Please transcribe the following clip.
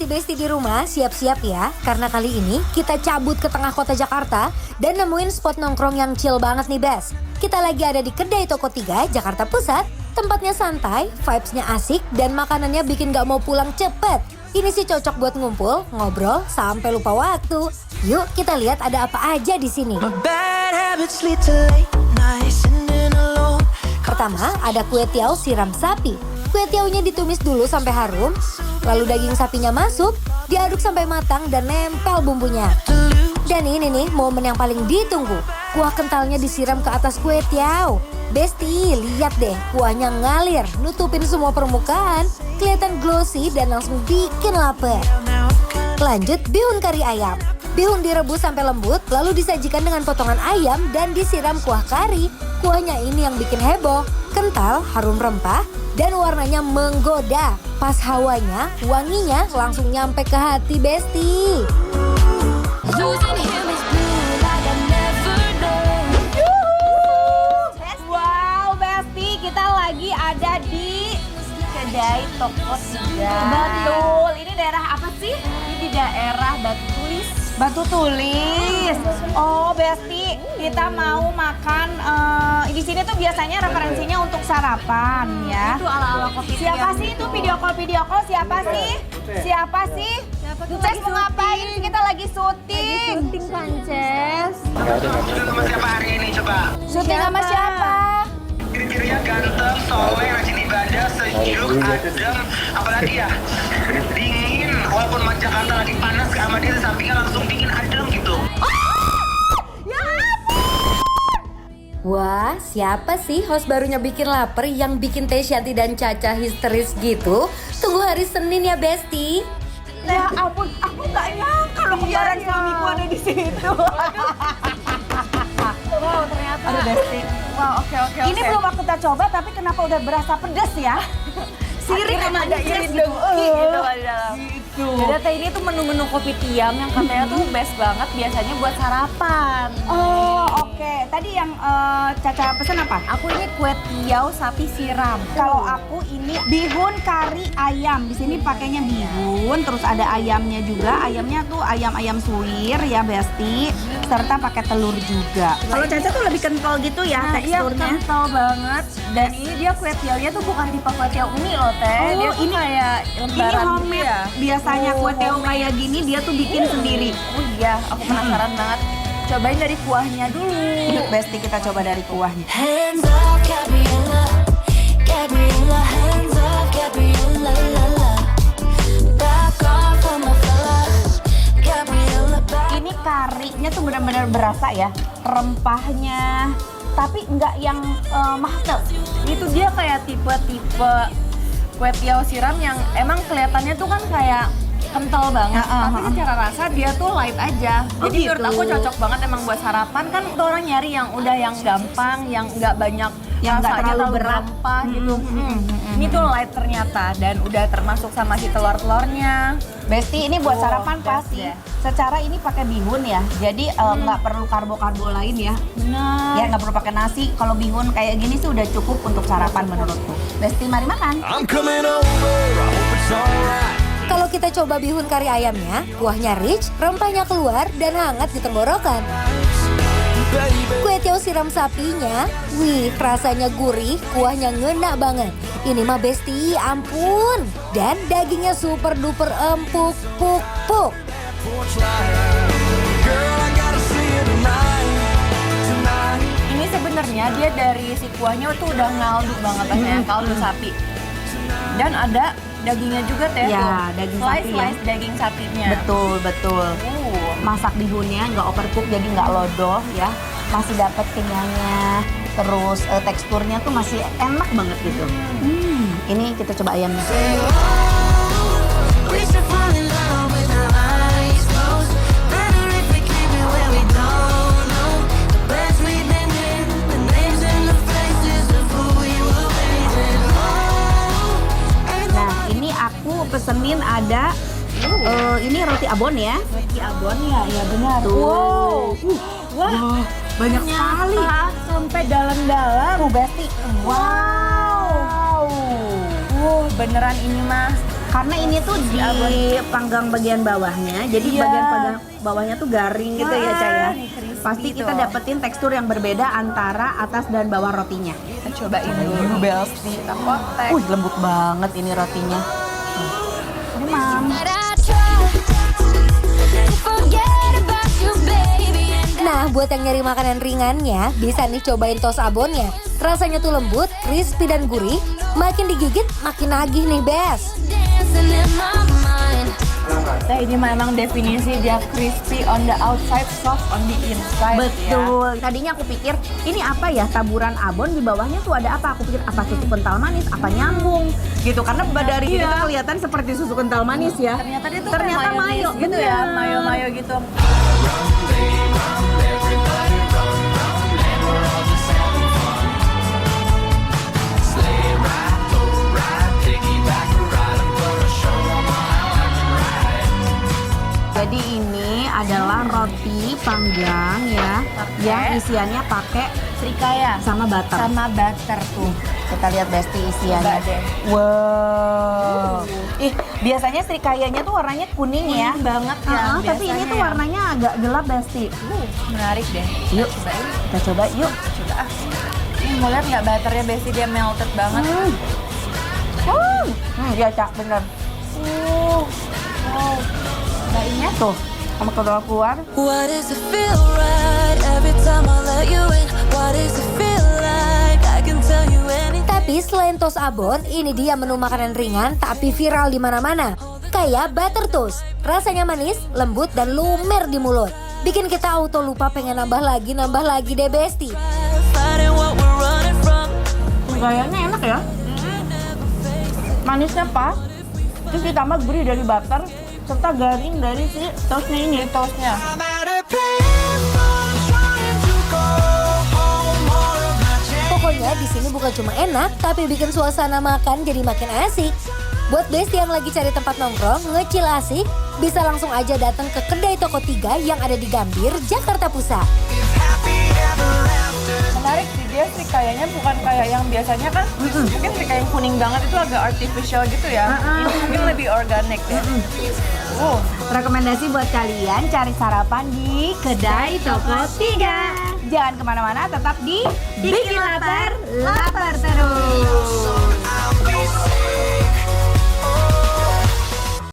Besti-besti di rumah, siap-siap ya. Karena kali ini kita cabut ke tengah kota Jakarta dan nemuin spot nongkrong yang chill banget nih, Bes. Kita lagi ada di Kedai Toko 3, Jakarta Pusat. Tempatnya santai, vibes-nya asik, dan makanannya bikin gak mau pulang cepet. Ini sih cocok buat ngumpul, ngobrol, sampai lupa waktu. Yuk kita lihat ada apa aja di sini. Pertama, ada kue tiaw siram sapi. Kue tiawnya ditumis dulu sampai harum, lalu daging sapinya masuk, diaduk sampai matang dan nempel bumbunya. Dan ini nih momen yang paling ditunggu. Kuah kentalnya disiram ke atas kue tiaw. Besti, lihat deh, kuahnya ngalir, nutupin semua permukaan, kelihatan glossy dan langsung bikin lapar. Lanjut, bihun kari ayam. Bihun direbus sampai lembut, lalu disajikan dengan potongan ayam dan disiram kuah kari. Kuahnya ini yang bikin heboh, kental, harum rempah, dan warnanya menggoda. Pas hawanya, wanginya langsung nyampe ke hati, Besti. Wow, Besti, kita lagi ada di Kedai Toko 3. Betul, ini daerah apa sih? Ini di daerah Batu Tulis. Batu Tulis. Oh, Besti, kita mau makan. Di sini tuh biasanya referensinya untuk sarapan ya. Itu ala-ala kopi Siapa sih itu video call siapa sih? Siapa sih? Ces mau ngapain? Kita lagi syuting. Syuting kan, Ces? Syuting sama siapa hari ini coba? Syuting sama siapa? Ciri-cirinya ganteng, soleh, rajin ibadah, sejuk, adem, apalagi ya? Dingin, walaupun Jakarta lagi panas, sama dia di sampingnya langsung dingin, adem gitu. Wah, siapa sih host barunya bikin lapar yang bikin Tesyanti dan Caca histeris gitu? Tunggu hari Senin ya, Besti. Ya ampun, aku nggak nyangka loh kembaran suamiku ada di situ. Wow, ternyata. Aduh, Besti. Wow, oke. Ini belum aku kita coba, tapi kenapa udah berasa pedas ya? Sirik sama ada iris gitu di dalam. Gitu. Jadi teh ini tuh menu-menu kopi tiam yang katanya tuh best banget biasanya buat sarapan. Oh, oke. Tadi yang Caca pesen apa? Aku ini kue tiaw sapi siram. Kalau aku ini bihun kari ayam. Di sini pakainya bihun, terus ada ayamnya juga. Ayamnya tuh ayam suwir ya, Besti. Serta pakai telur juga. Kalau Caca tuh lebih kental gitu ya Nah, iya teksturnya. kental banget. Dan ini dia kue tiawnya tuh bukan tipe kue tiaw mie loh, Teh. Oh, Dia tuh ini- kayak Ini lembaran gitu homemade. ya. Biasanya kue tiaw kayak gini dia tuh bikin sendiri. Oh iya, aku penasaran banget. Cobain dari kuahnya dulu. Besti, kita coba dari kuahnya. Hands up, Gabriella, Gabriella, hands up, Gabriella, la la. Back off on my fella, Gabriella, back. Ini karinya tuh benar-benar berasa ya, rempahnya, tapi nggak yang mahal. Itu dia kayak tipe-tipe kue tiaw siram yang emang kelihatannya tuh kan kayak kental banget, tapi secara rasa dia tuh light aja. Oh, Jadi gitu. menurut aku cocok banget emang buat sarapan. Kan tuh orang nyari yang udah yang gampang, yang nggak banyak, Yang nggak rasanya terlalu berat. rempah gitu. Ini tuh light ternyata dan udah termasuk sama si telur-telurnya. Besti, ini buat Oh, sarapan best pasti. deh. Secara ini pakai bihun ya, jadi nggak perlu karbo-karbo lain ya. Benar. Ya nggak perlu pakai nasi. Kalau bihun kayak gini sih udah cukup untuk sarapan menurutku. Besti, mari makan. I'm coming over, I hope it's alright. Kalau kita coba bihun kari ayamnya, kuahnya rich, rempahnya keluar, dan hangat di tenggorokan. Kue tiaw siram sapinya, wih rasanya gurih, kuahnya ngena banget. Ini mah Besti, ampun. Dan dagingnya super duper empuk, puk. Porch light. Girl, I gotta see you tonight, tonight. Ini sebenarnya dia dari si kuahnya tuh udah ngaldu banget rasanya, kaldu sapi. Dan ada dagingnya juga Teh. Ya, tuh. daging sapi ya. Slice daging sapinya. Betul. Masak bihunnya nggak overcook jadi nggak lodoh ya, masih dapat kenyangnya, terus teksturnya tuh masih enak banget gitu. Ini kita coba ayamnya. We should fall in love with our eyes closed. Better if we keep it where we don't know. The beds we've been in, the names and the faces of who we were raising. Nah, ini aku pesenin ada ini roti abon ya. Roti abon ya benar. Tuh. Wah, banyak sekali. Sampai dalam-dalam. Besti. Wow. Beneran ini mah Karena ini tuh dipanggang bagian bawahnya, jadi Iya. bagian bawahnya tuh garing gitu ya, Ca ya. nih, crispy Pasti kita tuh. dapetin tekstur yang berbeda antara atas dan bawah rotinya. Kita cobain dulu Belsti, kita kotek. Lembut banget ini rotinya. Ini Mam. Nah, buat yang nyari makanan ringannya, bisa nih cobain toast abonnya. Rasanya tuh lembut, crispy dan gurih. Makin digigit, makin nagih nih, Bes. Nah, ini memang definisi dia crispy on the outside, soft on the inside. Betul. Tadinya aku pikir ini apa ya, taburan abon, di bawahnya tuh ada apa? Aku pikir apa susu kental manis, apa nyambung gitu. Karena dari sini tuh kelihatan seperti susu kental manis ya. Ternyata dia tuh Ternyata kayak mayo mayo, gitu ya, bener. mayo-mayo gitu. Jadi ini adalah roti panggang ya, yang isiannya pakai Srikaya sama butter. sama butter tuh. Kita lihat Besti isiannya. Coba deh. Wow. Biasanya srikayanya tuh warnanya kuning ya. banget ya. Tapi ini biasanya tuh ya. warnanya agak gelap Besti. Menarik deh. Yuk, Cobain. kita coba yuk. Coba ah. Mau lihat nggak butternya Besti, dia melted banget. Ya Cak, bener. Wow. Cobainnya Tuh, sama keluar. Why does it feel right every time I let you in? Why does it feel like I can tell you anything? Tapi selain toast abon, ini dia menu makanan ringan tapi viral di mana-mana. Kayak butter toast. Rasanya manis, lembut dan lumer di mulut. Bikin kita auto lupa pengen nambah lagi deh, Besti. Fighting what we're running from. Kayaknya enak ya. Manisnya pas, terus ditambah gurih dari butter, serta garing dari si toastnya ini. toastnya. I'm at a payphone trying to call home all of my change. Pokoknya di sini bukan cuma enak, tapi bikin suasana makan jadi makin asik. Buat Besti yang lagi cari tempat nongkrong, ngecil asik, bisa langsung aja datang ke kedai Toko 3 yang ada di Gambir, Jakarta Pusat. Happy ever after. Menarik sih, dia sih kayaknya bukan kayak yang biasanya kan. Mungkin sih kayak yang kuning banget itu agak artificial gitu ya. Ini mungkin lebih organik deh. Rekomendasi buat kalian cari sarapan di kedai Toko 3. Jangan kemana-mana, tetap di Bikin Lapar, Lapar terus. I'll be safe.